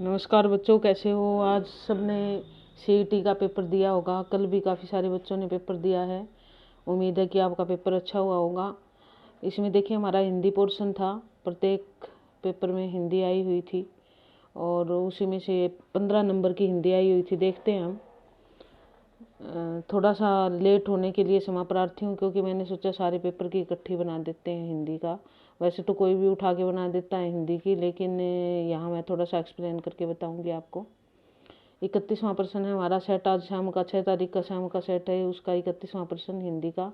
नमस्कार बच्चों, कैसे हो? आज सबने सीईटी का पेपर दिया होगा। कल भी काफ़ी सारे बच्चों ने पेपर दिया है। उम्मीद है कि आपका पेपर अच्छा हुआ होगा। इसमें देखिए, हमारा हिंदी पोर्शन था। प्रत्येक पेपर में हिंदी आई हुई थी और उसी में से 15 नंबर की हिंदी आई हुई थी। देखते हैं हम। थोड़ा सा लेट होने के लिए क्षमा प्रार्थी हूँ, क्योंकि मैंने सोचा सारे पेपर की इकट्ठी बना देते हैं हिंदी का। वैसे तो कोई भी उठा के बना देता है हिंदी की, लेकिन यहाँ मैं थोड़ा सा एक्सप्लेन करके बताऊंगी आपको। 31वां प्रश्न है हमारा सेट। आज शाम का 6 तारीख का शाम का सेट है, उसका 31वां प्रश्न हिंदी का।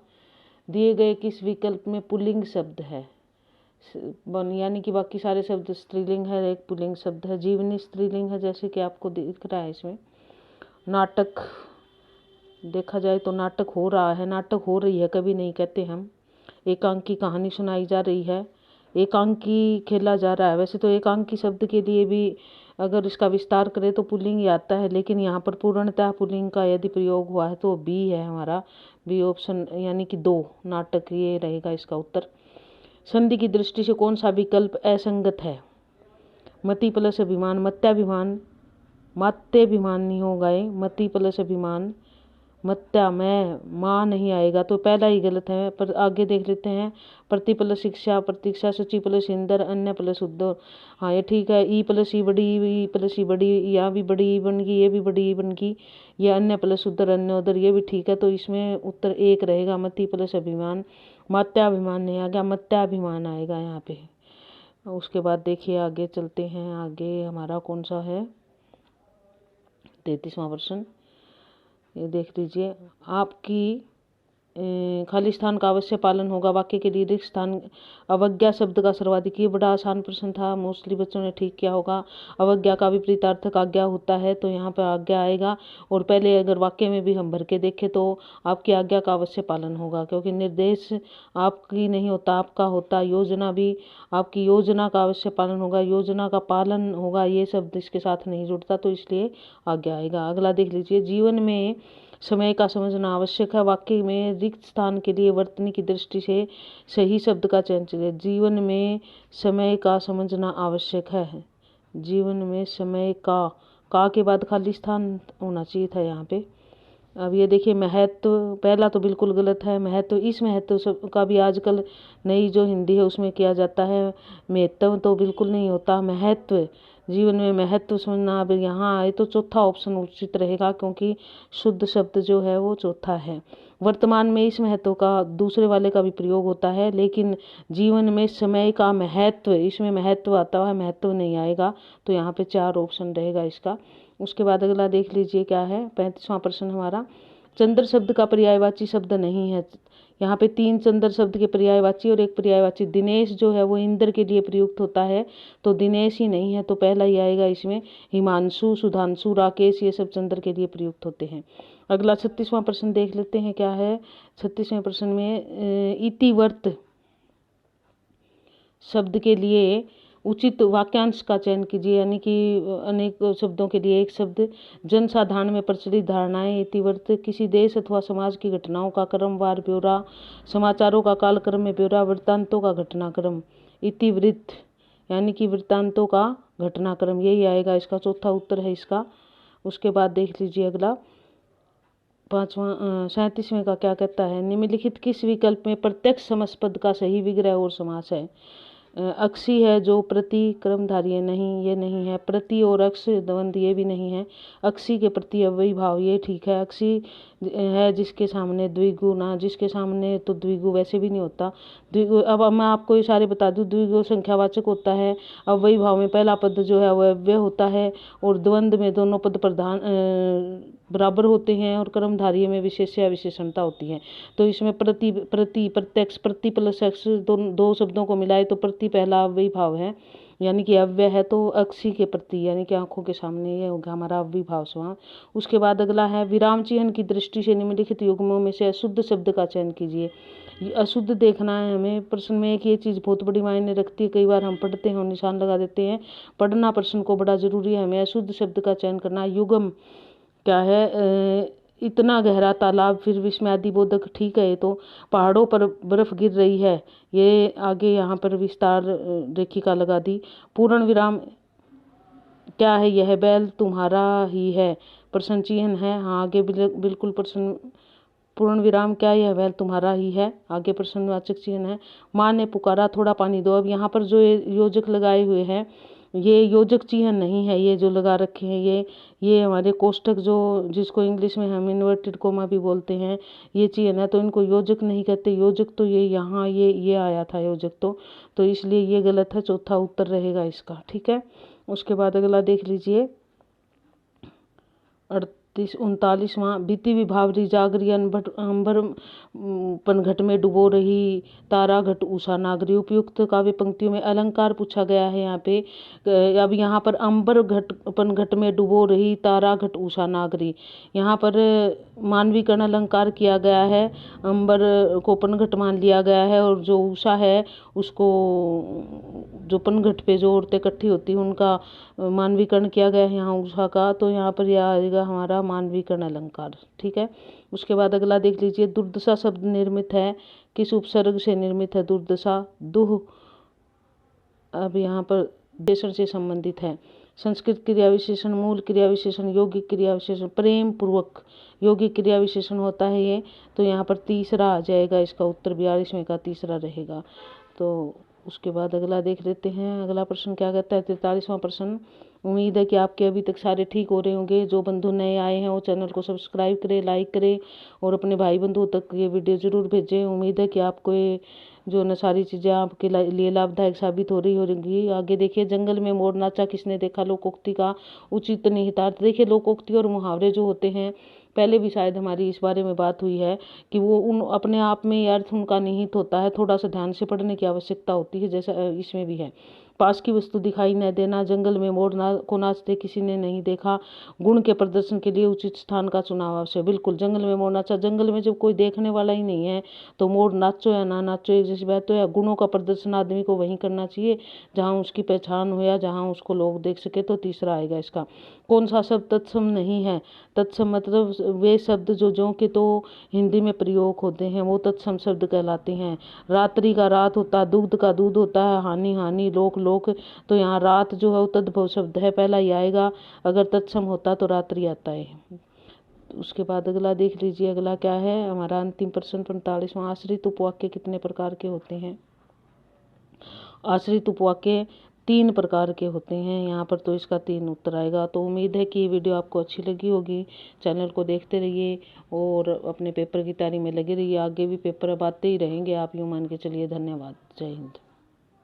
दिए गए किस विकल्प में पुल्लिंग शब्द है? यानी कि बाकी सारे शब्द स्त्रीलिंग है, एक पुल्लिंग शब्द है। जीवनी स्त्रीलिंग है, जैसे कि आपको दिख रहा है इसमें। नाटक, देखा जाए तो नाटक हो रहा है, नाटक हो रही है कभी नहीं कहते हम। एकांक की कहानी सुनाई जा रही है, एकांकी खेला जा रहा है। वैसे तो एकांकी शब्द के लिए भी अगर इसका विस्तार करें तो पुल्लिंग ही आता है, लेकिन यहाँ पर पूर्णतः पुल्लिंग का यदि प्रयोग हुआ है तो बी है हमारा, बी ऑप्शन, यानी कि 2 नाटक, ये रहेगा इसका उत्तर। संधि की दृष्टि से कौन सा विकल्प असंगत है? मति प्लस अभिमान, मत्याभिमान, मात्याभिमान नहीं होगा ये, मति प्लस अभिमान, मत्या मैं, माँ नहीं आएगा तो पहला ही गलत है। पर आगे देख लेते हैं। प्रति प्लस शिक्षा, प्रतीक्षा, शुचि प्लस इंदर, अन्य प्लस उद्धव। हाँ, ये ठीक है। ई प्लस ई बड़ी, ई प्लस ई बड़ी, यहाँ भी बड़ी ई बन गई, ये भी बड़ी ई बन गई। ये अन्य प्लस उधर, अन्य उधर, ये भी ठीक है। तो इसमें उत्तर 1 रहेगा, मति प्लस अभिमान। मात्याभिमान नहीं आ गया, मत्याभिमान आएगा यहाँ पे। उसके बाद देखिए आगे चलते हैं। आगे हमारा कौन सा है? 33वां प्रश्न, ये देख लीजिए। आपकी खाली स्थान का अवश्य पालन होगा। वाक्य के लिए रिक्त स्थान, अवज्ञा शब्द का सर्वाधिक। ये बड़ा आसान प्रश्न था, मोस्टली बच्चों ने ठीक किया होगा। अवज्ञा का विपरीतार्थक आज्ञा होता है, तो यहाँ पर आज्ञा आएगा। और पहले अगर वाक्य में भी हम भर के देखें तो आपकी आज्ञा का अवश्य पालन होगा, क्योंकि निर्देश आपकी नहीं होता, आपका होता। योजना भी आपकी, योजना का अवश्य पालन होगा, योजना का पालन होगा, ये शब्द इसके साथ नहीं जुड़ता, तो इसलिए आज्ञा आएगा। अगला देख लीजिए। जीवन में समय का समझना आवश्यक है। वाक्य में रिक्त स्थान के लिए वर्तनी की दृष्टि से सही शब्द का चयन करें। जीवन में समय का समझना आवश्यक है। जीवन में समय का के बाद खाली स्थान होना चाहिए था यहाँ पे। अब ये देखिए, महत्व, पहला तो बिल्कुल गलत है। महत्व, इस महत्व का भी आजकल नई जो हिंदी है उसमें किया जाता है। महत्व तो बिल्कुल नहीं होता, महत्व। जीवन में महत्व समझना। अब यहाँ आए तो चौथा ऑप्शन उचित रहेगा, क्योंकि शुद्ध शब्द जो है वो चौथा है। वर्तमान में इस महत्व का दूसरे वाले का भी प्रयोग होता है, लेकिन जीवन में समय का महत्व, इसमें महत्व आता है, महत्व नहीं आएगा। तो यहाँ पे 4 ऑप्शन रहेगा इसका। उसके बाद अगला देख लीजिए क्या है। 35वां प्रश्न हमारा। चंद्र शब्द का पर्यायवाची शब्द नहीं है। यहाँ पे 3 चंद्र शब्द के पर्यायवाची और एक पर्यायवाची। दिनेश जो है वो इंद्र के लिए प्रयुक्त होता है, तो दिनेश ही नहीं है, तो पहला ही आएगा इसमें। हिमांशु, सुधांशु, राकेश, ये सब चंद्र के लिए प्रयुक्त होते हैं। अगला 36वां प्रश्न देख लेते हैं क्या है। 36वें प्रश्न में इतिवर्त शब्द के लिए उचित वाक्यांश का चयन कीजिए, यानी कि अनेक शब्दों के लिए एक शब्द। जनसाधारण में प्रचलित धारणाएं, इतिवृत्त, किसी देश अथवा समाज की घटनाओं का क्रमवार ब्यौरा, समाचारों का कालक्रम में ब्यौरा, वृत्तांतों का घटनाक्रम। इतिवृत्त यानी कि वृत्तांतों का घटनाक्रम, यही आएगा इसका, चौथा उत्तर है इसका। उसके बाद देख लीजिए अगला 37वें का क्या कहता है। निम्नलिखित किस विकल्प में प्रत्यक्ष समासपद का सही विग्रह और समास है? अक्षी है जो प्रति क्रमधारी है, नहीं, ये नहीं है। प्रति और अक्ष द्वंद्व, ये भी नहीं है। अक्षी के प्रति अव्ययी भाव, ये ठीक है। अक्षी है जिसके सामने द्विगु, ना जिसके सामने तो द्विगु वैसे भी नहीं होता। द्विगु, अब मैं आपको ये सारे बता दूं, द्विगु संख्यावाचक होता है। अव्ययी भाव में पहला पद जो है वह अव्यय होता है, और द्वंद्व में दोनों पद प्रधान बराबर होते हैं, और कर्मधारय में विशेष्य विशेषणता होती है। तो इसमें प्रति, प्रत्यक्ष, प्रति प्लस अक्ष, दो शब्दों को मिलाए तो प्रति पहला अव्ययी भाव है, यानी कि अव्यय है, तो अक्षी के प्रति, यानी कि आंखों के सामने, ये होगा हमारा अव्ययी भाव समास। उसके बाद अगला है। विराम चिन्ह की दृष्टि से निम्नलिखित युग्मों में से अशुद्ध शब्द का चयन कीजिए। अशुद्ध देखना है हमें। प्रश्न में एक ये चीज़ बहुत बड़ी मायने रखती है, कई बार हम पढ़ते हैं और निशान लगा देते हैं। पढ़ना प्रश्न को बड़ा जरूरी है, हमें अशुद्ध शब्द का चयन करना। युग्म क्या है? इतना गहरा तालाब, फिर विस्मयादि बोधक, ठीक है। ये तो पहाड़ों पर बर्फ गिर रही है, ये आगे यहाँ पर विस्तार रेखिका लगा दी। पूर्ण विराम क्या है यह बैल तुम्हारा ही है, प्रश्न चिन्ह है। हाँ आगे बिल्कुल प्रश्न पूर्ण विराम, क्या यह बैल तुम्हारा ही है, आगे प्रश्नवाचक चिन्ह है। माँ ने पुकारा थोड़ा पानी दो। अब यहाँ पर जो योजक लगाए हुए हैं ये योजक चिन्ह नहीं है, ये जो लगा रखे हैं ये हमारे कोष्ठक जो जिसको इंग्लिश में हम इन्वर्टेड कोमा भी बोलते हैं, ये चिन्ह है, तो इनको योजक नहीं कहते। योजक तो ये यहाँ ये आया था योजक, तो इसलिए ये गलत है, चौथा उत्तर रहेगा इसका। ठीक है, उसके बाद अगला देख लीजिए 39वां। बीती विभावरी जागरी अंबर पनघट में डुबो रही तारा घट उषा नागरी। उपयुक्त काव्य पंक्तियों में अलंकार पूछा गया है यहाँ पे। अब यहाँ पर अंबर घट पनघट में डुबो रही तारा घट उषा नागरी, यहाँ पर मानवीकरण अलंकार किया गया है। अंबर को पनघट मान लिया गया है और जो उषा है उसको, जो पनघट पे जो औरतें इकट्ठी होती हैं उनका मानवीकरण किया गया है यहाँ उषा का, तो यहाँ पर यह आएगा हमारा मानवीकरण अलंकार। ठीक है, उसके बाद अगला देख लीजिए। दुर्दशा शब्द निर्मित है, किस उपसर्ग से निर्मित है दुर्दशा? दुह। अब यहाँ पर देशण से संबंधित है। संस्कृत क्रिया विशेषण, मूल क्रिया विशेषण, यौगिक क्रिया विशेषण, प्रेम पूर्वक यौगिक क्रिया विशेषण होता है ये, तो यहाँ पर तीसरा आ जाएगा इसका उत्तर, 42वें का तीसरा रहेगा। तो उसके बाद अगला देख लेते हैं। अगला प्रश्न क्या कहता है? 43वां प्रश्न। उम्मीद है कि आपके अभी तक सारे ठीक हो रहे होंगे। जो बंधु नए आए हैं वो चैनल को सब्सक्राइब करें, लाइक करें और अपने भाई बंधुओं तक ये वीडियो ज़रूर भेजें। उम्मीद है कि आपको ये जो न सारी चीज़ें आपके लिए लाभदायक साबित हो रही होंगी। आगे देखिए, जंगल में मोर नाचा किसने देखा, लोकोक्ति का उचित निहितार्थ। देखिए, लोकोक्ति और मुहावरे जो होते हैं, पहले भी शायद हमारी इस बारे में बात हुई है कि वो उन अपने आप में अर्थ उनका निहित होता है, थोड़ा सा ध्यान से पढ़ने की आवश्यकता होती है, जैसा इसमें भी है। पास की वस्तु दिखाई न देना, जंगल में मोर को नाचते किसी ने नहीं देखा, गुण के प्रदर्शन के लिए उचित स्थान का चुनाव आवश्यक। बिल्कुल, जंगल में मोर नाचा, जंगल में जब कोई देखने वाला ही नहीं है तो मोर नाचो या ना नाचो एक जैसी बात तो है। गुणों का प्रदर्शन आदमी को वहीं करना चाहिए जहाँ उसकी पहचान हो या जहाँ उसको लोग देख सके, तो तीसरा आएगा इसका। कौन सा शब्द तत्सम नहीं है? तत्सम मतलब वे शब्द जो के तो हिंदी में प्रयोग होते हैं वो तत्सम शब्द कहलाते हैं। रात्रि का रात होता है, दुग्ध का दूध होता है, हानि हानि, लोक लोक, तो यहाँ रात जो है वो तद्भव शब्द है, पहला ही आएगा। अगर तत्सम होता तो रात्रि आता है। उसके बाद अगला देख लीजिए, अगला क्या है हमारा अंतिम प्रश्न 45वां। आश्रित उपवाक्य कितने प्रकार के होते हैं? आश्रित उपवाक्य 3 प्रकार के होते हैं यहाँ पर, तो इसका 3 उत्तर आएगा। तो उम्मीद है कि ये वीडियो आपको अच्छी लगी होगी। चैनल को देखते रहिए और अपने पेपर की तैयारी में लगे रहिए। आगे भी पेपर अब आते ही रहेंगे, आप यूँ मान के चलिए। धन्यवाद, जय हिंद।